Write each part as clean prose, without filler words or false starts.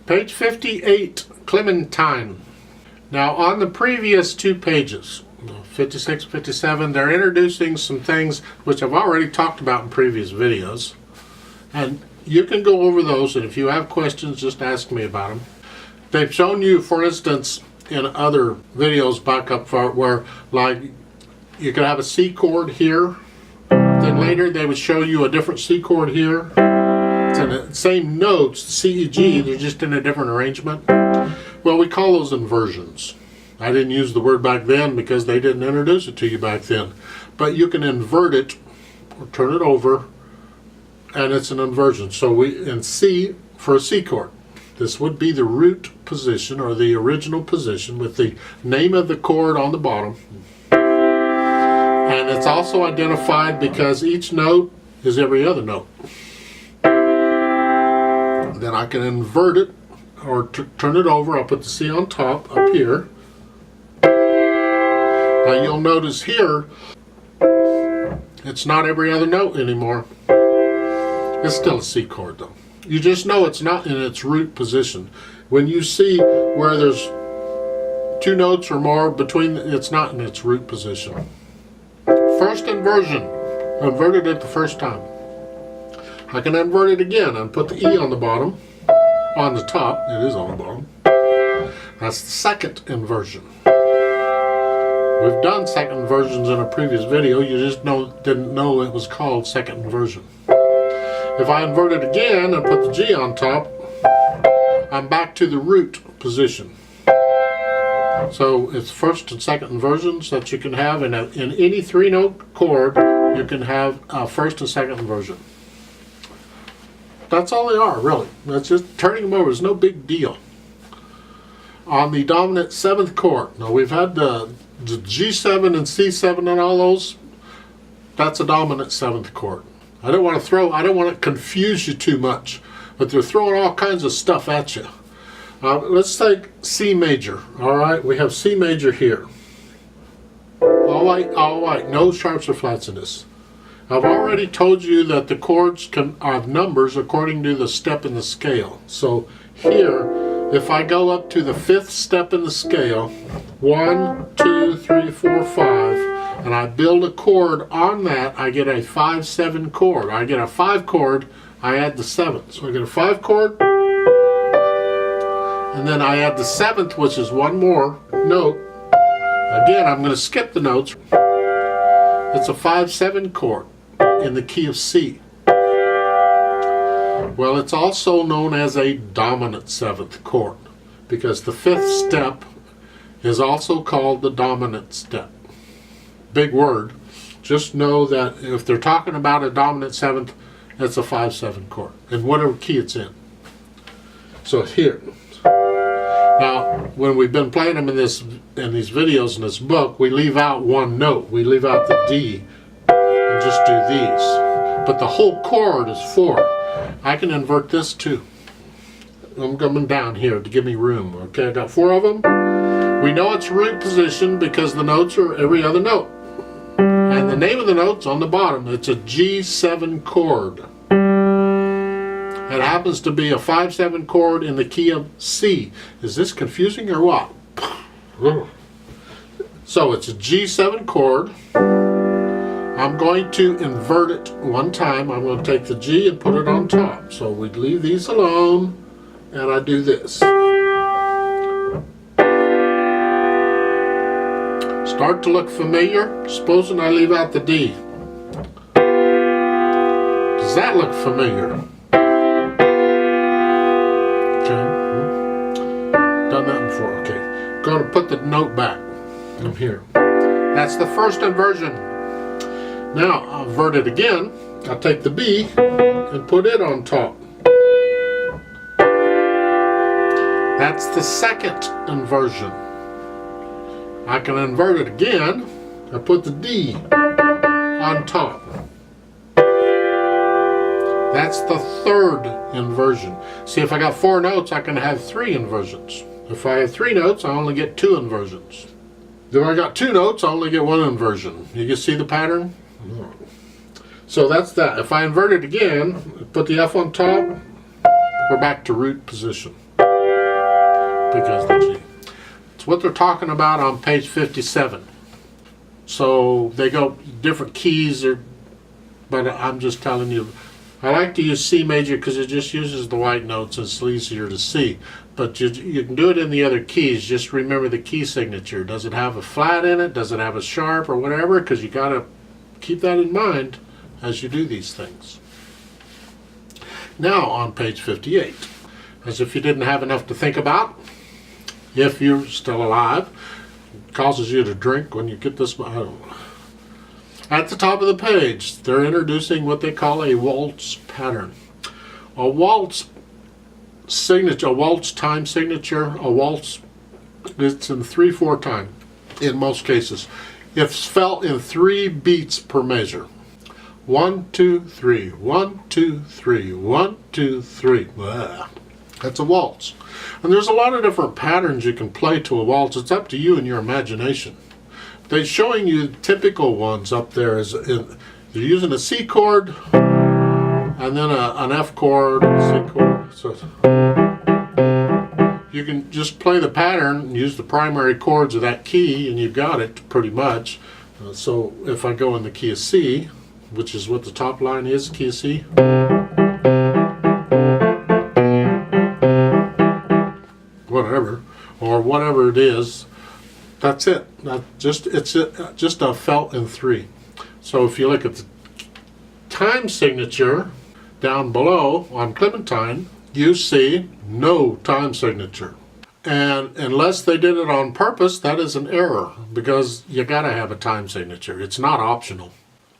Page 58, Clementine. Now on the previous two pages, 56, 57, they're introducing some things which I've already talked about in previous videos. And you can go over those, and if you have questions, just ask me about them. They've shown you, for instance, in other videos back up far, where like you could have a C chord here, then later they would show you a different C chord here. It's in the same notes, C, E, G, they're just in a different arrangement. Well, we call those inversions. I didn't use the word back then because they didn't introduce it to you back then. But you can invert it or turn it over, and it's an inversion. So we in C, for a C chord, this would be the root position or the original position with the name of the chord on the bottom. And it's also identified because each note is every other note. Then I can invert it or turn it over. I'll put the C on top up here. Now you'll notice here it's not every other note anymore. It's still a C chord though. You just know it's not in its root position. When you see where there's two notes or more between, it's not in its root position. First inversion, inverted it the first time. I can invert it again and put the E on the bottom, on the top, it is on the bottom. That's the second inversion. We've done second inversions in a previous video, you just didn't know it was called second inversion. If I invert it again and put the G on top, I'm back to the root position. So it's first and second inversions that you can have in any three-note chord. You can have a first and second inversion. That's all they are, really. That's just turning them over. It's no big deal. On the dominant seventh chord, now we've had the G7 and C7 and all those. That's a dominant seventh chord. I don't want to confuse you too much, but they're throwing all kinds of stuff at you. Let's take C major. All right, we have C major here. All right, no sharps or flats in this. I've already told you that the chords can have numbers according to the step in the scale. So here, if I go up to the fifth step in the scale, 1, 2, 3, 4, 5, and I build a chord on that, I get a 5-7 chord. I get a 5 chord, I add the 7th. So I get a 5 chord, and then I add the 7th, which is one more note. Again, I'm going to skip the notes. It's a 5-7 chord in the key of C. Well, it's also known as a dominant 7th chord because the 5th step is also called the dominant step. Big word. Just know that if they're talking about a dominant 7th, it's a 5-7 chord in whatever key it's in. So here. Now, when we've been playing them in these videos in this book, we leave out one note. We leave out the D and just do these. But the whole chord is 4. I can invert this too. I'm coming down here to give me room. Okay, I got 4 of them. We know it's root position because the notes are every other note. And the name of the note's on the bottom. It's a G7 chord. It happens to be a 5-7 chord in the key of C. Is this confusing or what? So it's a G7 chord. I'm going to invert it one time. I'm going to take the G and put it on top. So we leave these alone, and I do this. Start to look familiar. Supposing I leave out the D. Does that look familiar? Done that before. Okay, going to put the note back. I'm here. That's the first inversion. Now I'll invert it again. I'll take the B and put it on top. That's the second inversion. I can invert it again. I put the D on top. That's the third inversion. See, if I got 4 notes, I can have 3 inversions. If I have 3 notes, I only get 2 inversions. If I got 2 notes, I only get 1 inversion. You can see the pattern? So that's that. If I invert it again, put the F on top, we're back to root position. because of the G. It's what they're talking about on page 57. So they go different keys, but I'm just telling you, I like to use C major because it just uses the white notes. It's easier to see. But you can do it in the other keys. Just remember the key signature. Does it have a flat in it? Does it have a sharp or whatever? Because you got to keep that in mind as you do these things. Now on page 58, as if you didn't have enough to think about, if you're still alive, it causes you to drink when you get this. At the top of the page, they're introducing what they call a waltz pattern. A waltz signature, a waltz time signature, a waltz, it's in 3/4 time in most cases. It's felt in 3 beats per measure. 1, 2, 3, 1, 2, 3, 1, 2, 3. Blah. That's a waltz. And there's a lot of different patterns you can play to a waltz. It's up to you and your imagination. They're showing you typical ones up there. They're using a C chord and then an F chord, C chord. So you can just play the pattern and use the primary chords of that key and you've got it pretty much. So if I go in the key of C, which is what the top line is, key of C. Whatever, or whatever it is, that's it. It's just a felt in 3. So if you look at the time signature down below on Clementine, you see no time signature. And unless they did it on purpose, that is an error because you gotta have a time signature. It's not optional.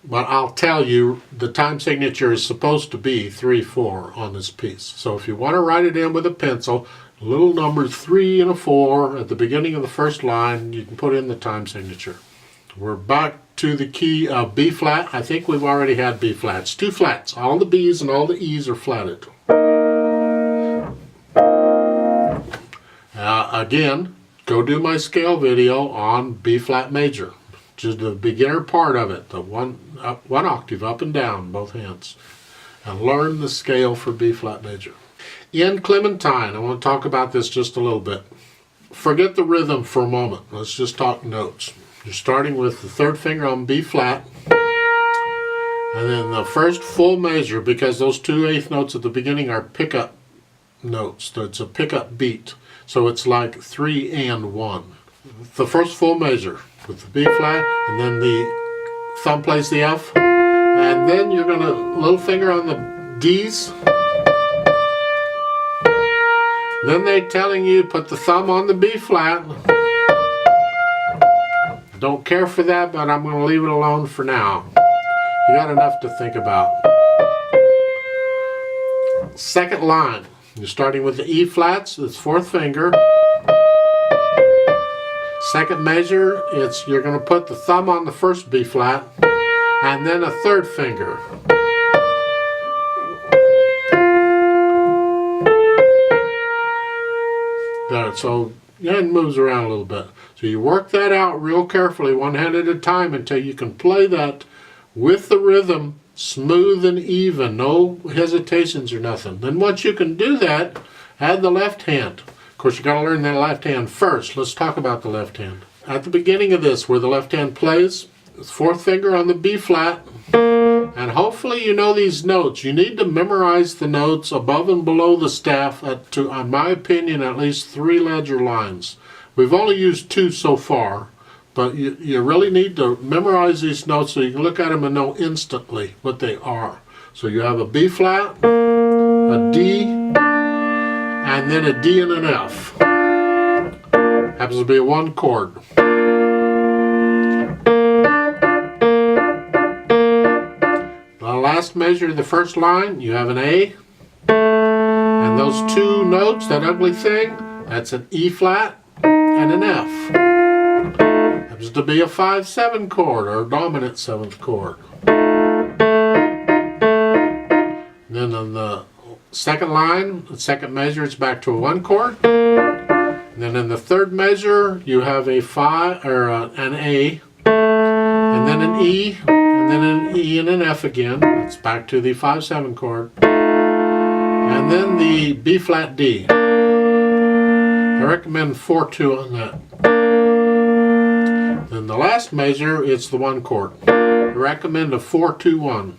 But I'll tell you, the time signature is supposed to be 3/4 on this piece. So if you want to write it in with a pencil, little numbers 3 and a 4 at the beginning of the first line, you can put in the time signature. We're back to the key of B flat. I think we've already had B flats. 2 flats. All the B's and all the E's are flatted. Again, go do my scale video on B flat major. Just the beginner part of it, the one octave up and down, both hands. And learn the scale for B flat major. In Clementine, I want to talk about this just a little bit. Forget the rhythm for a moment. Let's just talk notes. You're starting with the 3rd finger on B flat, and then the first full measure, because those 2 eighth notes at the beginning are pickup notes. It's a pickup beat. So it's like 3 and 1. The first full measure with the B flat, and then the thumb plays the F, and then you're going to little finger on the D's. Then they're telling you put the thumb on the B flat. Don't care for that, but I'm going to leave it alone for now. You got enough to think about. Second line, you're starting with the E flats, it's 4th finger. Second measure, you're going to put the thumb on the first B flat, and then a 3rd finger. There, so yeah, it moves around a little bit. So you work that out real carefully, one hand at a time, until you can play that with the rhythm, smooth and even, no hesitations or nothing. Then once you can do that, add the left hand. Of course, you got to learn that left hand first. Let's talk about the left hand. At the beginning of this, where the left hand plays, 4th finger on the B flat, and hopefully you know these notes. You need to memorize the notes above and below the staff to, in my opinion, at least 3 ledger lines. We've only used 2 so far, but you really need to memorize these notes so you can look at them and know instantly what they are. So you have a B flat, a D, and then a D and an F. Happens to be a 1 chord. The last measure of the first line, you have an A. And those 2 notes, that ugly thing, that's an E flat and an F. Happens to be a 5/7 chord, or a dominant 7th chord. Then on the second line, the second measure, it's back to a 1 chord. And then in the 3rd measure, you have a 5 or an A, and then an E, and then an E and an F again. It's back to the 5/7 chord. And then the B flat D. I recommend 4-2 on that. Then the last measure, it's the 1 chord. I recommend a 4-2-1 on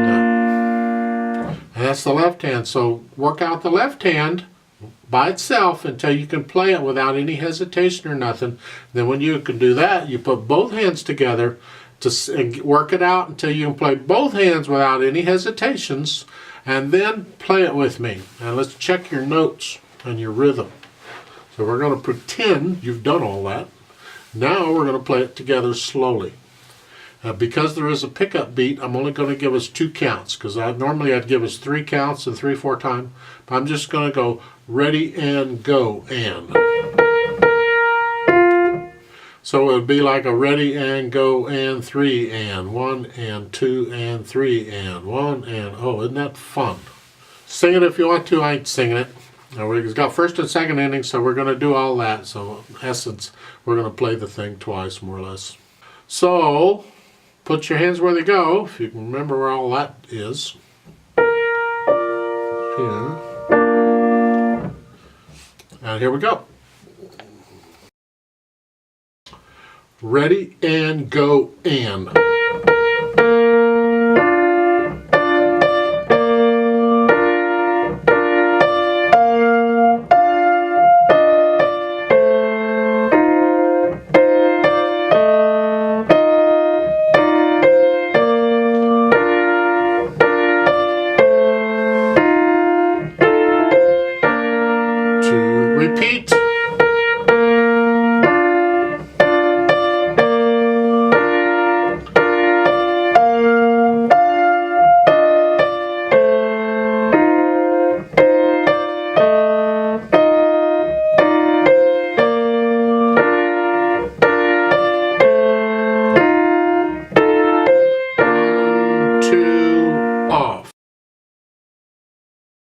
that. And that's the left hand. So work out the left hand by itself until you can play it without any hesitation or nothing. Then when you can do that, you put both hands together to work it out until you can play both hands without any hesitations, and then play it with me. And let's check your notes and your rhythm. So we're going to pretend you've done all that. Now we're going to play it together slowly. Because there is a pickup beat, I'm only going to give us 2 counts, because normally I'd give us 3 counts and 3/4 time. But I'm just going to go ready and go and. So it would be like a ready and go and 3 and 1 and 2 and 3 and 1 and, oh, isn't that fun? Sing it if you want to. I ain't singing it. Now we've got first and second inning, so we're going to do all that. So in essence, we're going to play the thing twice, more or less. So put your hands where they go, if you can remember where all that is. Here. And here we go. Ready and go and. Repeat.